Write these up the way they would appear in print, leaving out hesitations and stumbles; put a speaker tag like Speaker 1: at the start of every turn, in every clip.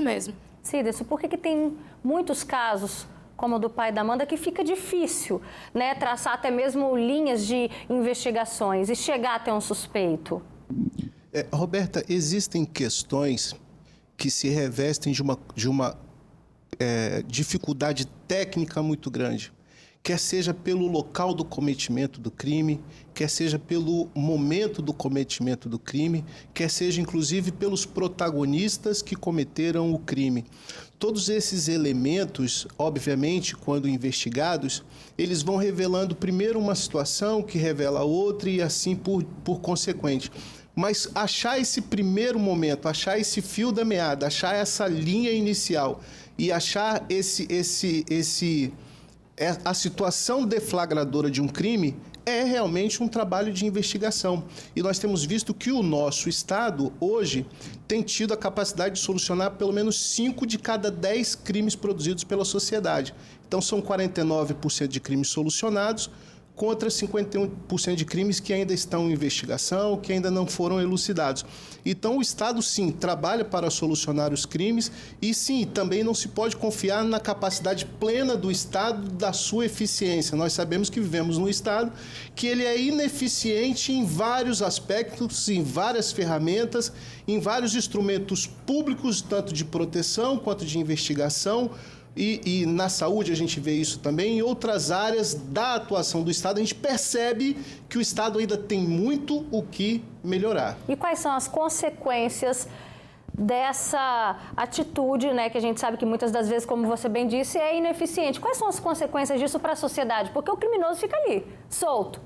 Speaker 1: mesmo.
Speaker 2: Cídeson, por que tem muitos casos, como o do pai da Amanda, que fica difícil, né, traçar até mesmo linhas de investigações e chegar até um suspeito?
Speaker 3: Roberta, existem questões que se revestem de uma dificuldade técnica muito grande, quer seja pelo local do cometimento do crime, quer seja pelo momento do cometimento do crime, quer seja inclusive pelos protagonistas que cometeram o crime. Todos esses elementos, obviamente, quando investigados, eles vão revelando primeiro uma situação que revela outra e assim por consequente. Mas achar esse primeiro momento, achar esse fio da meada, achar essa linha inicial e achar a situação deflagradora de um crime é realmente um trabalho de investigação. E nós temos visto que o nosso Estado, hoje, tem tido a capacidade de solucionar pelo menos 5 de cada 10 crimes produzidos pela sociedade. Então, são 49% de crimes solucionados, contra 51% de crimes que ainda estão em investigação, que ainda não foram elucidados. Então, o Estado, sim, trabalha para solucionar os crimes e, sim, também não se pode confiar na capacidade plena do Estado, da sua eficiência. Nós sabemos que vivemos num Estado que ele é ineficiente em vários aspectos, em várias ferramentas, em vários instrumentos públicos, tanto de proteção quanto de investigação. E na saúde a gente vê isso também, em outras áreas da atuação do Estado, a gente percebe que o Estado ainda tem muito o que melhorar.
Speaker 2: E quais são as consequências dessa atitude, né, que a gente sabe que muitas das vezes, como você bem disse, é ineficiente? Quais são as consequências disso para a sociedade? Porque o criminoso fica ali, solto.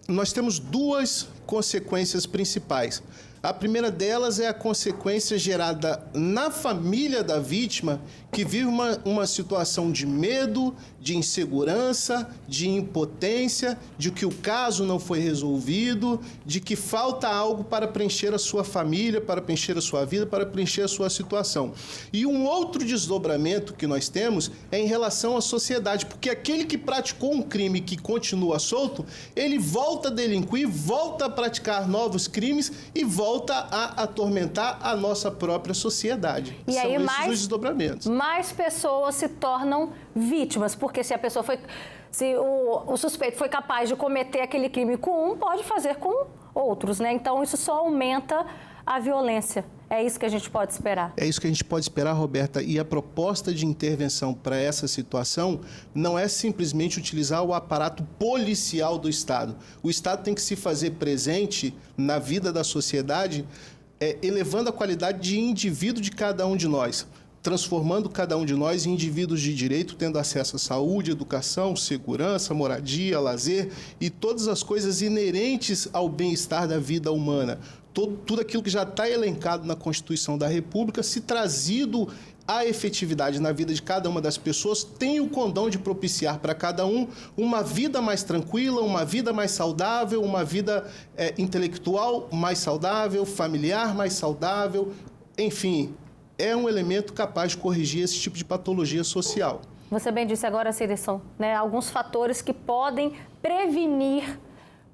Speaker 3: Nós temos duas consequências principais. A primeira delas é a consequência gerada na família da vítima, que vive uma situação de medo, de insegurança, de impotência, de que o caso não foi resolvido, de que falta algo para preencher a sua família, para preencher a sua vida, para preencher a sua situação. E um outro desdobramento que nós temos é em relação à sociedade, porque aquele que praticou um crime que continua solto, ele volta a delinquir, volta a praticar novos crimes e volta a atormentar a nossa própria sociedade.
Speaker 2: E
Speaker 3: São
Speaker 2: aí
Speaker 3: esses os desdobramentos.
Speaker 2: Mais pessoas se tornam vítimas, porque se a pessoa foi, se o suspeito foi capaz de cometer aquele crime com um, pode fazer com outros, né? Então isso só aumenta a violência. É isso que a gente pode esperar.
Speaker 3: É isso que a gente pode esperar, Roberta. E a proposta de intervenção para essa situação não é simplesmente utilizar o aparato policial do Estado. O Estado tem que se fazer presente na vida da sociedade, elevando a qualidade de indivíduo de cada um de nós, transformando cada um de nós em indivíduos de direito, tendo acesso à saúde, educação, segurança, moradia, lazer e todas as coisas inerentes ao bem-estar da vida humana. Tudo aquilo que já está elencado na Constituição da República, se trazido à efetividade na vida de cada uma das pessoas, tem o condão de propiciar para cada um uma vida mais tranquila, uma vida mais saudável, uma vida intelectual mais saudável, familiar mais saudável, enfim, é um elemento capaz de corrigir esse tipo de patologia social.
Speaker 2: Você bem disse agora, Cídeson, né, alguns fatores que podem prevenir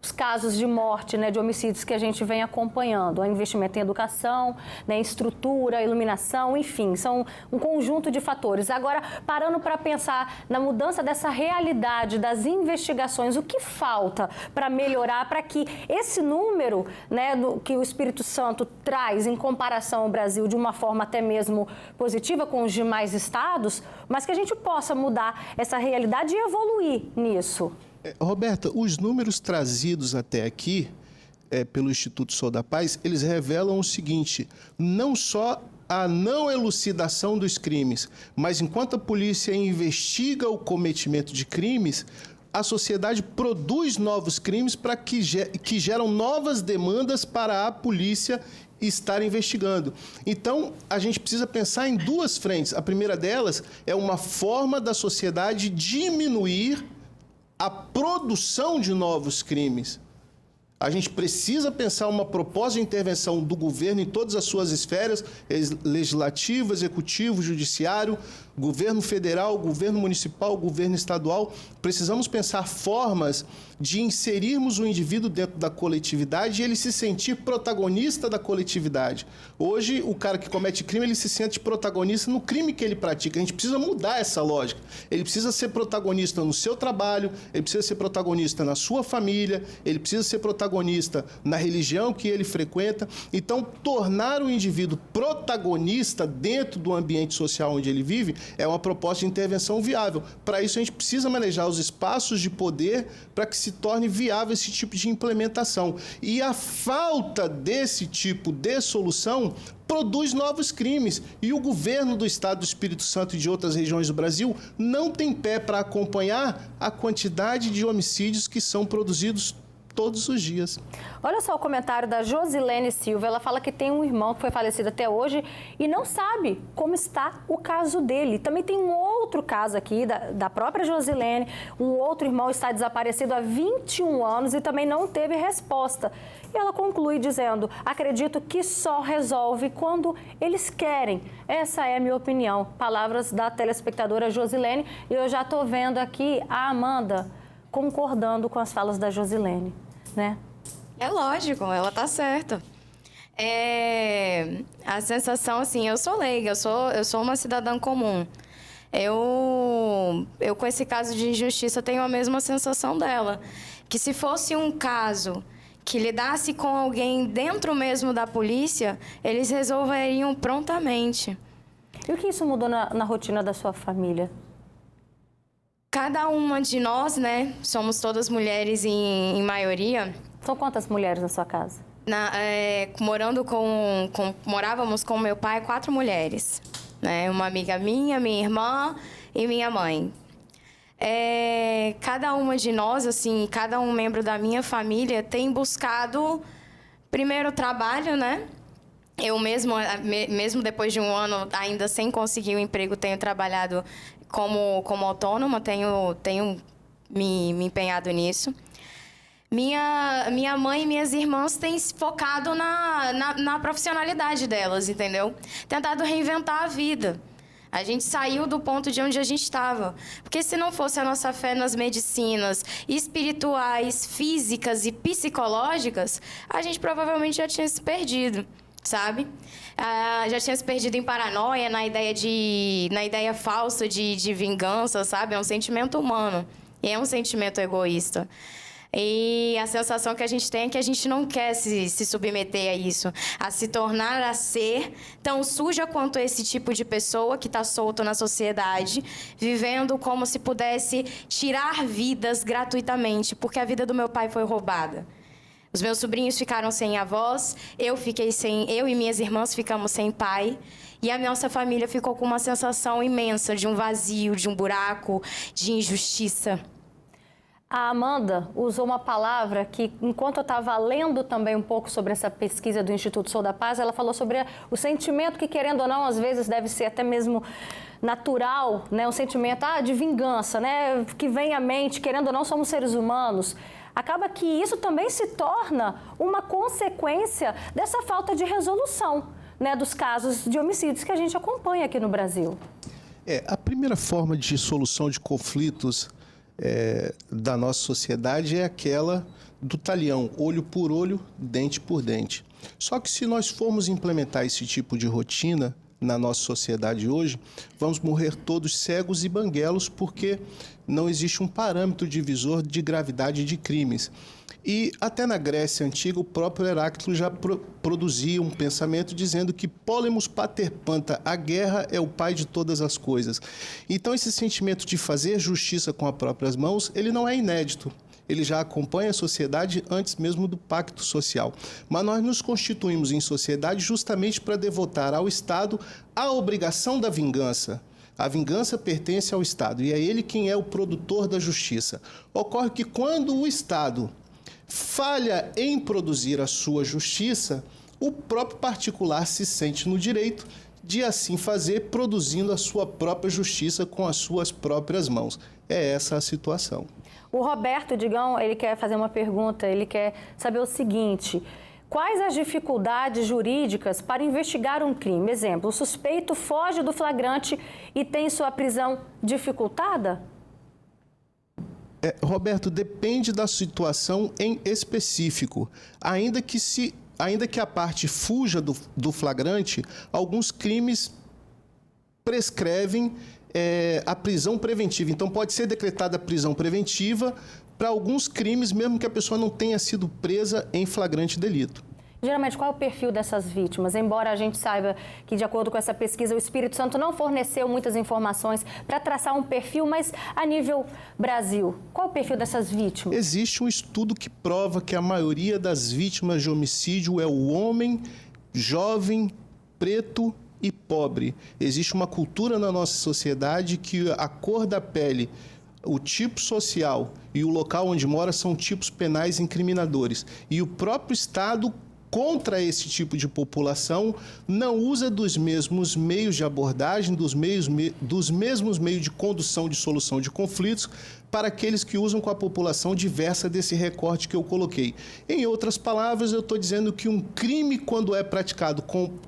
Speaker 2: os casos de morte, né, de homicídios que a gente vem acompanhando. O investimento em educação, né, em estrutura, iluminação, enfim, são um conjunto de fatores. Agora, parando para pensar na mudança dessa realidade das investigações, o que falta para melhorar, para que esse número, né, que o Espírito Santo traz em comparação ao Brasil de uma forma até mesmo positiva com os demais estados, mas que a gente possa mudar essa realidade e evoluir nisso?
Speaker 3: Roberta, os números trazidos até aqui pelo Instituto Sou da Paz, eles revelam o seguinte: não só a não elucidação dos crimes, mas enquanto a polícia investiga o cometimento de crimes, a sociedade produz novos crimes que geram novas demandas para a polícia estar investigando. Então, a gente precisa pensar em duas frentes. A primeira delas é uma forma da sociedade diminuir a produção de novos crimes. A gente precisa pensar uma proposta de intervenção do governo em todas as suas esferas, legislativo, executivo, judiciário, governo federal, governo municipal, governo estadual. Precisamos pensar formas de inserirmos o indivíduo dentro da coletividade e ele se sentir protagonista da coletividade. Hoje, o cara que comete crime, ele se sente protagonista no crime que ele pratica. A gente precisa mudar essa lógica. Ele precisa ser protagonista no seu trabalho, ele precisa ser protagonista na sua família, ele precisa ser protagonista na religião que ele frequenta. Então, tornar o indivíduo protagonista dentro do ambiente social onde ele vive é uma proposta de intervenção viável. Para isso, a gente precisa manejar os espaços de poder para que se torne viável esse tipo de implementação. E a falta desse tipo de solução produz novos crimes. E o governo do Estado do Espírito Santo e de outras regiões do Brasil não tem pé para acompanhar a quantidade de homicídios que são produzidos todos os dias.
Speaker 2: Olha só o comentário da Josilene Silva. Ela fala que tem um irmão que foi falecido até hoje e não sabe como está o caso dele. Também tem um outro caso aqui da própria Josilene. Um outro irmão está desaparecido há 21 anos e também não teve resposta. E ela conclui dizendo: acredito que só resolve quando eles querem. Essa é a minha opinião. Palavras da telespectadora Josilene. E eu já estou vendo aqui a Amanda concordando com as falas da Josilene, né?
Speaker 1: É lógico, ela tá certa. A sensação, assim, eu sou leiga, eu sou uma cidadã comum. Eu com esse caso de injustiça, tenho a mesma sensação dela. Que se fosse um caso que lidasse com alguém dentro mesmo da polícia, eles resolveriam prontamente.
Speaker 2: E o que isso mudou na rotina da sua família?
Speaker 1: Cada uma de nós, né, somos todas mulheres em maioria.
Speaker 2: São quantas mulheres na sua casa?
Speaker 1: Morávamos com meu pai 4 mulheres, né? Uma amiga minha irmã e minha mãe. Cada uma de nós, assim, cada um membro da minha família tem buscado primeiro trabalho, né? Eu mesmo depois de um ano, ainda sem conseguir um emprego, tenho trabalhado como autônoma, tenho me empenhado nisso. Minha mãe e minhas irmãs têm focado na profissionalidade delas, entendeu? Tentado reinventar a vida. A gente saiu do ponto de onde a gente estava. Porque se não fosse a nossa fé nas medicinas espirituais, físicas e psicológicas, a gente provavelmente já tinha se perdido, sabe? Já tinha se perdido em paranoia, na ideia falsa de vingança, sabe? É um sentimento humano. E é um sentimento egoísta. E a sensação que a gente tem é que a gente não quer se submeter a isso, a se tornar a ser tão suja quanto esse tipo de pessoa que está solto na sociedade, vivendo como se pudesse tirar vidas gratuitamente, porque a vida do meu pai foi roubada. Os meus sobrinhos ficaram sem avós, eu e minhas irmãs ficamos sem pai, e a nossa família ficou com uma sensação imensa de um vazio, de um buraco, de injustiça.
Speaker 2: A Amanda usou uma palavra que, enquanto eu estava lendo também um pouco sobre essa pesquisa do Instituto Sou da Paz, ela falou sobre o sentimento que, querendo ou não, às vezes deve ser até mesmo natural, né? Um sentimento de vingança, né? Que vem à mente, querendo ou não, somos seres humanos. Acaba que isso também se torna uma consequência dessa falta de resolução, né? Dos casos de homicídios que a gente acompanha aqui no Brasil.
Speaker 3: A primeira forma de solução de conflitos da nossa sociedade é aquela do talhão, olho por olho, dente por dente. Só que se nós formos implementar esse tipo de rotina na nossa sociedade hoje, vamos morrer todos cegos e banguelos, porque não existe um parâmetro divisor de gravidade de crimes. E até na Grécia Antiga, o próprio Heráclito já produzia um pensamento dizendo que Polemos pater panta, a guerra é o pai de todas as coisas. Então, esse sentimento de fazer justiça com as próprias mãos, ele não é inédito. Ele já acompanha a sociedade antes mesmo do pacto social. Mas nós nos constituímos em sociedade justamente para devotar ao Estado a obrigação da vingança. A vingança pertence ao Estado e é ele quem é o produtor da justiça. Ocorre que quando o Estado falha em produzir a sua justiça, o próprio particular se sente no direito de assim fazer, produzindo a sua própria justiça com as suas próprias mãos. É essa a situação.
Speaker 2: O Roberto Digão, ele quer fazer uma pergunta, ele quer saber o seguinte: quais as dificuldades jurídicas para investigar um crime? Exemplo, o suspeito foge do flagrante e tem sua prisão dificultada?
Speaker 3: Roberto, depende da situação em específico. Ainda que a parte fuja do flagrante, alguns crimes prescrevem a prisão preventiva. Então, pode ser decretada a prisão preventiva para alguns crimes, mesmo que a pessoa não tenha sido presa em flagrante delito.
Speaker 2: Geralmente, qual é o perfil dessas vítimas? Embora a gente saiba que, de acordo com essa pesquisa, o Espírito Santo não forneceu muitas informações para traçar um perfil, mas a nível Brasil, qual é o perfil dessas vítimas? Existe
Speaker 3: um estudo que prova que a maioria das vítimas de homicídio é o homem jovem, preto e pobre. Existe uma cultura na nossa sociedade que a cor da pele, o tipo social e o local onde mora são tipos penais incriminadores. E o próprio Estado, contra esse tipo de população, não usa dos mesmos meios de abordagem, dos mesmos meios de condução de solução de conflitos para aqueles que usam com a população diversa desse recorte que eu coloquei. Em outras palavras, eu estou dizendo que um crime, quando é praticado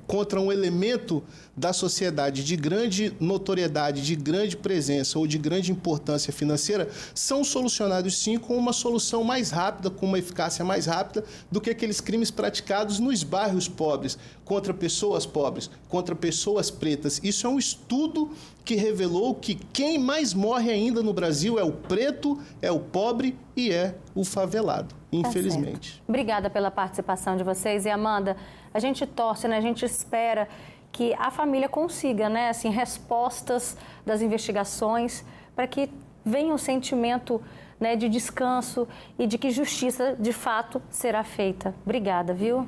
Speaker 3: contra um elemento da sociedade de grande notoriedade, de grande presença ou de grande importância financeira, são solucionados sim com uma solução mais rápida, com uma eficácia mais rápida do que aqueles crimes praticados nos bairros pobres, contra pessoas pobres, contra pessoas pretas. Isso é um estudo que revelou que quem mais morre ainda no Brasil é o preto, é o pobre e é o favelado, infelizmente.
Speaker 2: Tá. Obrigada pela participação de vocês. E, Amanda, a gente torce, né? A gente espera que a família consiga, né, assim, respostas das investigações para que venha um sentimento, né, de descanso e de que justiça, de fato, será feita. Obrigada, viu?